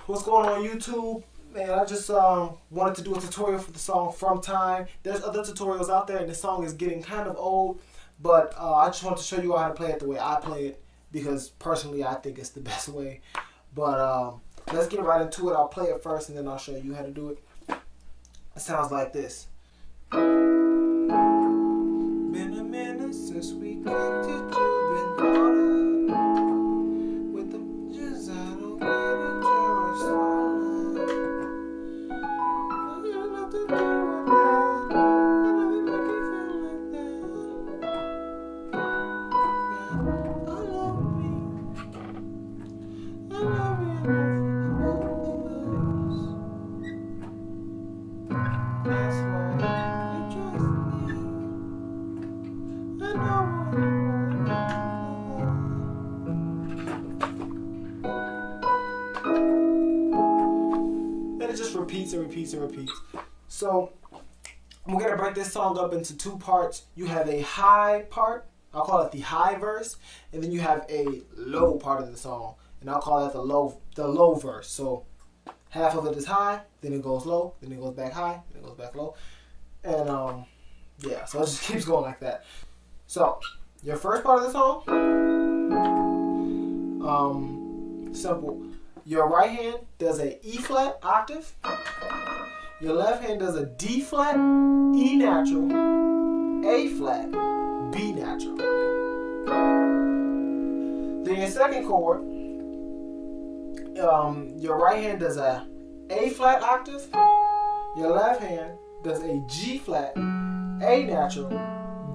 What's going on YouTube? Man, I just wanted to do a tutorial for the song From Time. There's other tutorials out there and the song is getting kind of old, but I just wanted to show you how to play it the way I play it because personally I think it's the best way. But let's get right into it. I'll play it first and then I'll show you how to do it. It sounds like this. Been a minute since we kicked it, you've been caught up with the just I don't get it, you're a swallow. I got nothing to do with that, I never make you feel like that. I love me, I love me enough for both of us. That's why you trust me. I know and it just repeats and repeats and repeats. So we're gonna break this song up into two parts. You have a high part, I'll call it the high verse, and then you have a low part of the song, and I'll call that the low verse. So half of it is high, then it goes low, then it goes back high, then it goes back low, and yeah. So it just keeps going like that. So your first part of the song, simple. Your right hand does a E flat octave. Your left hand does a D flat, E natural, A flat, B natural. Then your second chord, your right hand does a flat octave. Your left hand does a G flat, A natural,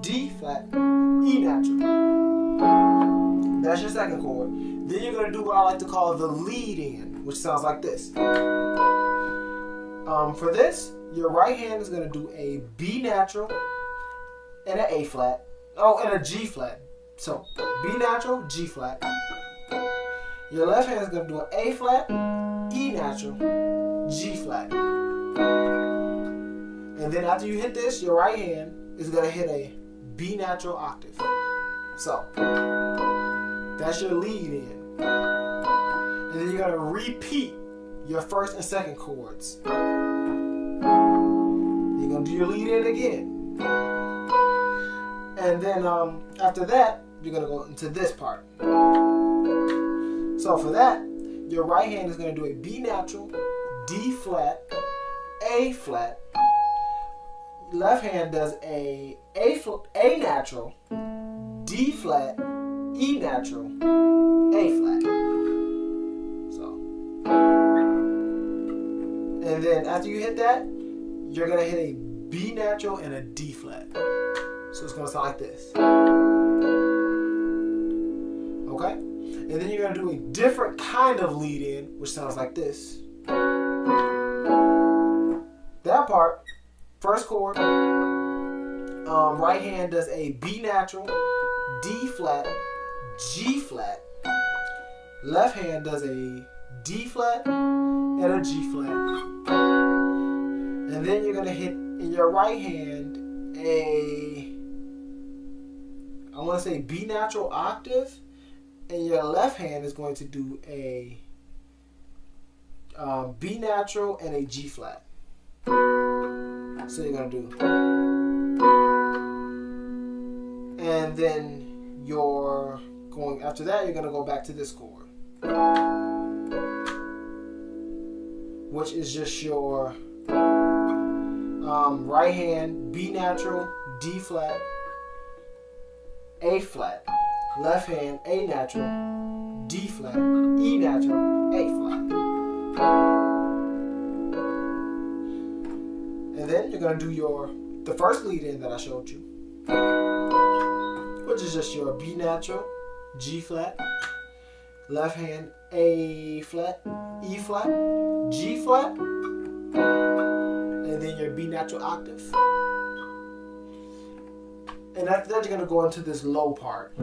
D flat, E natural. That's your second chord. Then you're gonna do what I like to call the lead in, which sounds like this. For this, your right hand is gonna do a B natural and an A flat. Oh, and a G flat. So B natural, G flat. Your left hand is gonna do an A flat, E natural, G flat. And then after you hit this, your right hand is gonna hit a B natural octave. So that's your lead in. And then you're gonna repeat your first and second chords. You're gonna do your lead in again. And then after that, you're gonna go into this part. So for that, your right hand is gonna do a B natural, D flat, A flat. Left hand does a natural, D flat, E natural, A flat. So, and then after you hit that, you're gonna hit a B natural and a D flat. So it's gonna sound like this. Okay? And then you're gonna do a different kind of lead in, which sounds like this. That part, first chord, right hand does a B natural, D flat, G flat. Left hand does a D flat and a G flat. And then you're gonna hit in your right hand I want to say B natural octave, and your left hand is going to do a B natural and a G flat. So you're gonna do, and then after that you're gonna go back to this chord, which is just your right hand B natural, D flat, A flat. Left hand A natural, D flat, E natural, A flat. And then you're gonna do the first lead in that I showed you, which is just your B natural, G flat, left hand A flat, E flat, G flat, and then your B natural octave. And after that, you're gonna go into this low part.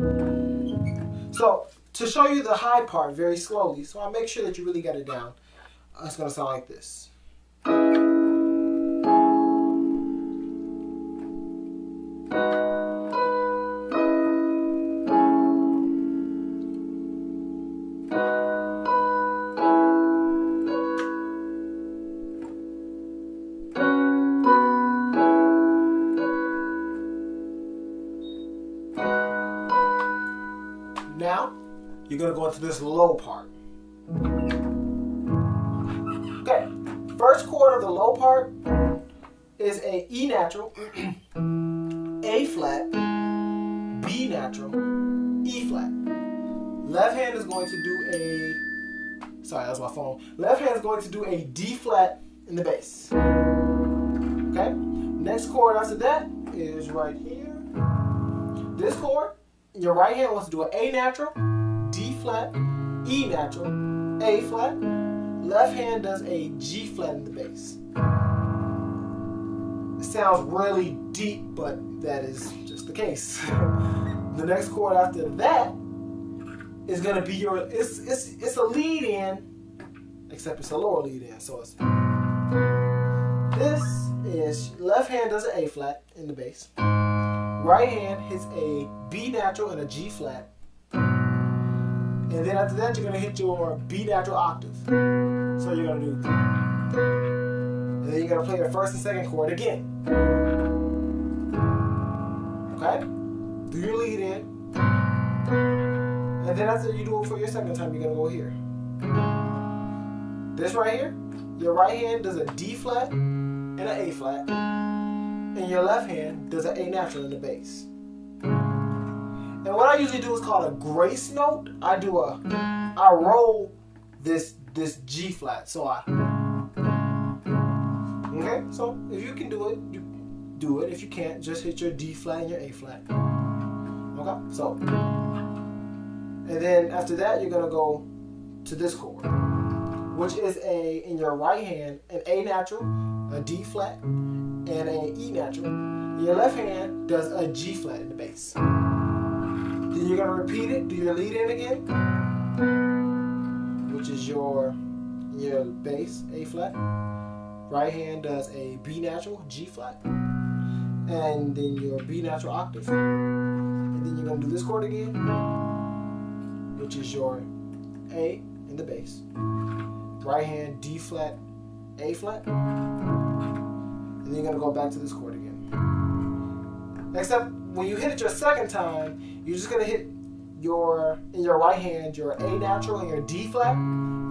So to show you the high part very slowly, so I'll make sure that you really get it down. It's gonna sound like this. you're going to go into this low part. Okay, first chord of the low part is a E natural, A flat, B natural, E flat. Left hand is going to do a, sorry, that was my phone. Left hand is going to do a D flat in the bass. Okay, next chord after that is right here. This chord, your right hand wants to do an A natural, D flat, E natural, A flat. Left hand does a G flat in the bass. It sounds really deep, but that is just the case. The next chord after that is gonna be your, it's a lead in, except it's a lower lead in. So it's, this is, left hand does an A flat in the bass. Right hand hits a B natural and a G flat. And then after that, you're gonna hit your B natural octave. So you're gonna do, and then you're gonna play the first and second chord again. Okay? Do your lead in. And then after you do it for your second time, you're gonna go here. This right here, your right hand does a D flat and an A flat. And your left hand does an A natural in the bass. And what I usually do is called a grace note. I roll this G flat. So okay, so if you can do it, you do it. If you can't, just hit your D flat and your A flat. Okay, so, and then after that, you're gonna go to this chord, which is in your right hand, an A natural, a D flat, and an E natural. Your left hand does a G flat in the bass. Then you're gonna repeat it, do your lead in again, which is your bass, A flat. Right hand does a B natural, G flat, and then your B natural octave. And then you're gonna do this chord again, which is your A in the bass. Right hand D flat, A flat, and then you're gonna go back to this chord again. Except when you hit it your second time, you're just gonna hit in your right hand your A natural and your D flat.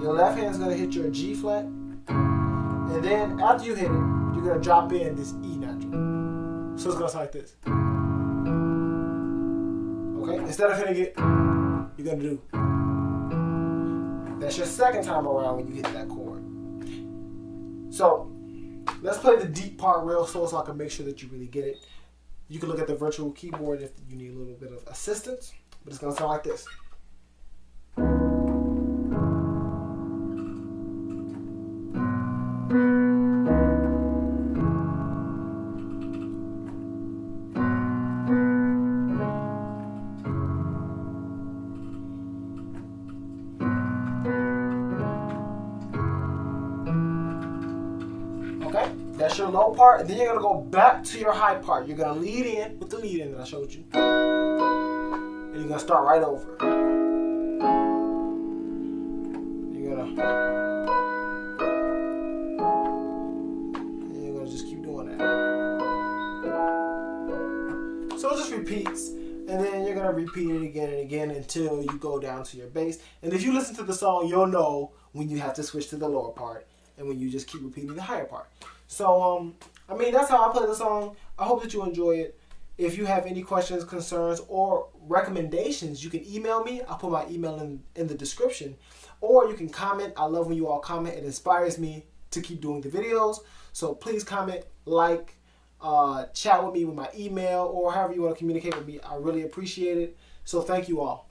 Your left hand's gonna hit your G flat, and then after you hit it, you're gonna drop in this E natural. So it's gonna sound like this. Okay? Instead of hitting it, you're gonna do. That's your second time around when you hit that chord. So let's play the deep part real slow so I can make sure that you really get it. You can look at the virtual keyboard if you need a little bit of assistance, but it's gonna sound like this. Okay, that's your low part, and then you're gonna go back to your high part. You're gonna lead in with the lead in that I showed you, and you're gonna start right over. You're gonna just keep doing that. So it just repeats, and then you're gonna repeat it again and again until you go down to your bass. And if you listen to the song, you'll know when you have to switch to the lower part, and when you just keep repeating the higher part. So, I mean, that's how I play the song. I hope that you enjoy it. If you have any questions, concerns, or recommendations, you can email me. I'll put my email in the description. Or you can comment. I love when you all comment. It inspires me to keep doing the videos. So please comment, like, chat with me with my email, or however you want to communicate with me. I really appreciate it. So thank you all.